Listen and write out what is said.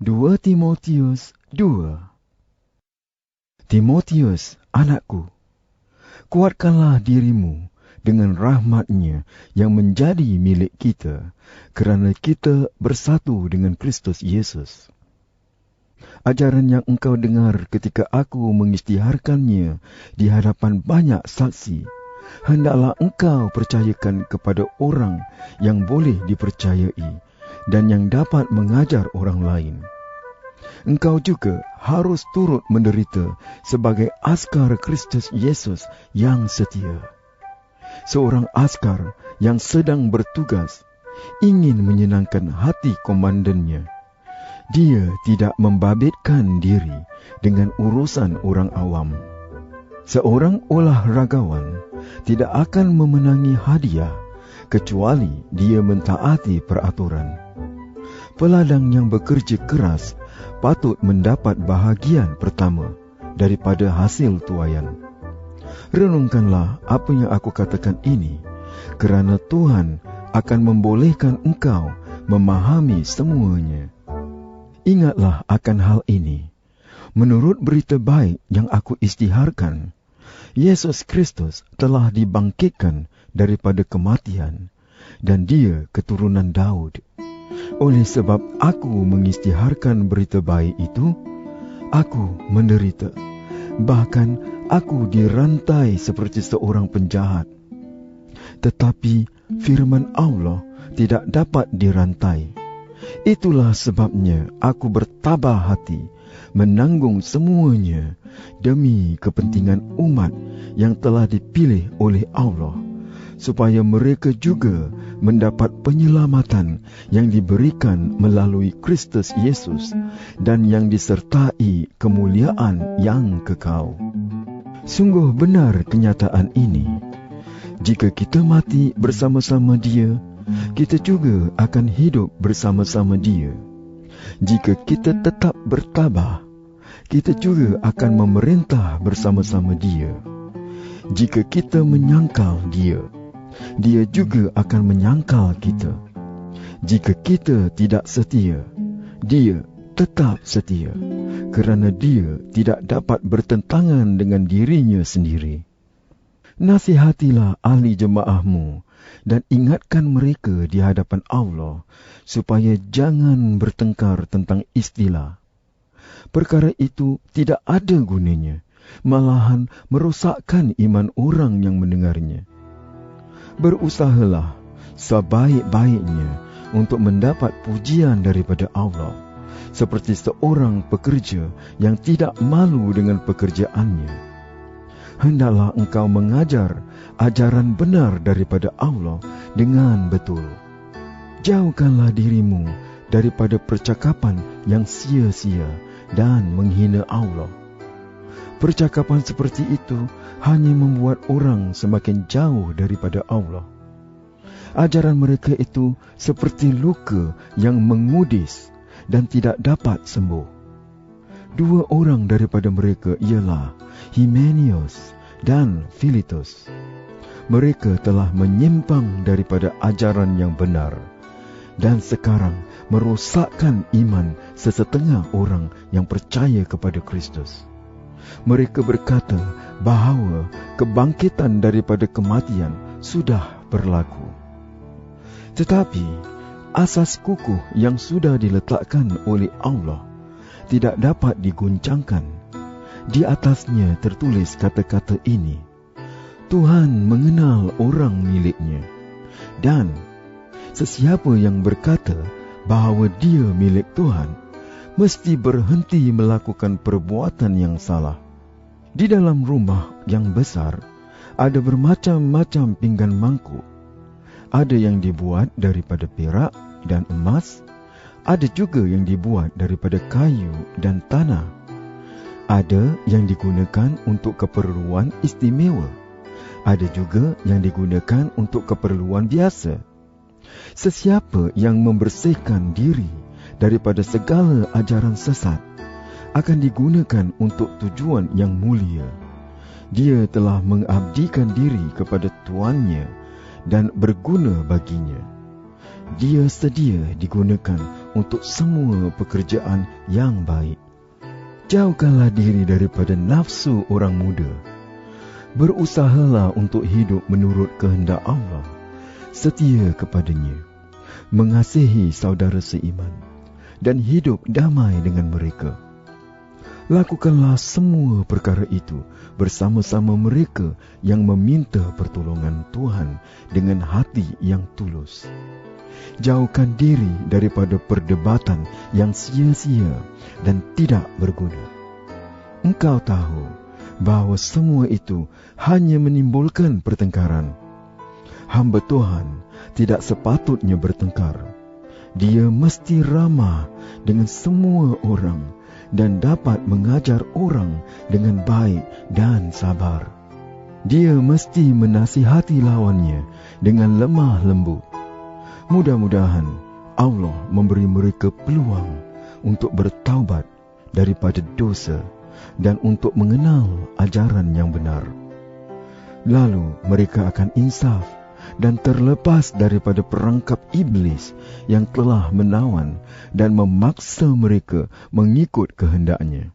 2 Timotius 2. Timotius, anakku, kuatkanlah dirimu dengan rahmat-Nya yang menjadi milik kita, kerana kita bersatu dengan Kristus Yesus. Ajaran yang engkau dengar ketika aku mengisytiharkannya di hadapan banyak saksi, hendaklah engkau percayakan kepada orang yang boleh dipercayai dan yang dapat mengajar orang lain. Engkau juga harus turut menderita sebagai askar Kristus Yesus yang setia. Seorang askar yang sedang bertugas ingin menyenangkan hati komandannya. Dia tidak membabitkan diri dengan urusan orang awam. Seorang olahragawan tidak akan memenangi hadiah kecuali dia mentaati peraturan. Peladang yang bekerja keras patut mendapat bahagian pertama daripada hasil tuaian. Renungkanlah apa yang aku katakan ini, kerana Tuhan akan membolehkan engkau memahami semuanya. Ingatlah akan hal ini. Menurut berita baik yang aku isytiharkan, Yesus Kristus telah dibangkitkan daripada kematian, dan Dia keturunan Daud. Oleh sebab aku mengisytiharkan berita baik itu, aku menderita. Bahkan aku dirantai seperti seorang penjahat. Tetapi firman Allah tidak dapat dirantai. Itulah sebabnya aku bertabah hati menanggung semuanya demi kepentingan umat yang telah dipilih oleh Allah, supaya mereka juga mendapat penyelamatan yang diberikan melalui Kristus Yesus dan yang disertai kemuliaan yang kekal. Sungguh benar kenyataan ini. Jika kita mati bersama-sama Dia, kita juga akan hidup bersama-sama Dia. Jika kita tetap bertabah, kita juga akan memerintah bersama-sama Dia. Jika kita menyangkal Dia, Dia juga akan menyangkal kita. Jika kita tidak setia, Dia tetap setia, kerana Dia tidak dapat bertentangan dengan dirinya sendiri. Nasihatilah ahli jemaahmu dan ingatkan mereka di hadapan Allah supaya jangan bertengkar tentang istilah. Perkara itu tidak ada gunanya, malahan merosakkan iman orang yang mendengarnya. Berusahalah sebaik-baiknya untuk mendapat pujian daripada Allah, seperti seorang pekerja yang tidak malu dengan pekerjaannya. Hendaklah engkau mengajar ajaran benar daripada Allah dengan betul. Jauhkanlah dirimu daripada percakapan yang sia-sia dan menghina Allah. Percakapan seperti itu hanya membuat orang semakin jauh daripada Allah. Ajaran mereka itu seperti luka yang mengudis dan tidak dapat sembuh. 2 orang daripada mereka ialah Hymenaeus dan Philetus. Mereka telah menyimpang daripada ajaran yang benar dan sekarang merosakkan iman sesetengah orang yang percaya kepada Kristus. Mereka berkata bahawa kebangkitan daripada kematian sudah berlaku. Tetapi asas kukuh yang sudah diletakkan oleh Allah tidak dapat diguncangkan. Di atasnya tertulis kata-kata ini: Tuhan mengenal orang miliknya. Dan sesiapa yang berkata bahawa dia milik Tuhan mesti berhenti melakukan perbuatan yang salah. Di dalam rumah yang besar ada bermacam-macam pinggan mangkuk. Ada yang dibuat daripada perak dan emas, ada juga yang dibuat daripada kayu dan tanah. Ada yang digunakan untuk keperluan istimewa, ada juga yang digunakan untuk keperluan biasa. Sesiapa yang membersihkan diri daripada segala ajaran sesat akan digunakan untuk tujuan yang mulia. Dia telah mengabdikan diri kepada tuannya dan berguna baginya. Dia sedia digunakan untuk semua pekerjaan yang baik. Jauhkanlah diri daripada nafsu orang muda. Berusahalah untuk hidup menurut kehendak Allah, setia kepadanya, mengasihi saudara seiman, dan hidup damai dengan mereka. Lakukanlah semua perkara itu bersama-sama mereka yang meminta pertolongan Tuhan dengan hati yang tulus. Jauhkan diri daripada perdebatan yang sia-sia dan tidak berguna. Engkau tahu bahawa semua itu hanya menimbulkan pertengkaran. Hamba Tuhan tidak sepatutnya bertengkar. Dia mesti ramah dengan semua orang dan dapat mengajar orang dengan baik dan sabar. Dia mesti menasihati lawannya dengan lemah lembut. Mudah-mudahan Allah memberi mereka peluang untuk bertaubat daripada dosa dan untuk mengenal ajaran yang benar. Lalu mereka akan insaf dan terlepas daripada perangkap iblis yang telah menawan dan memaksa mereka mengikut kehendaknya.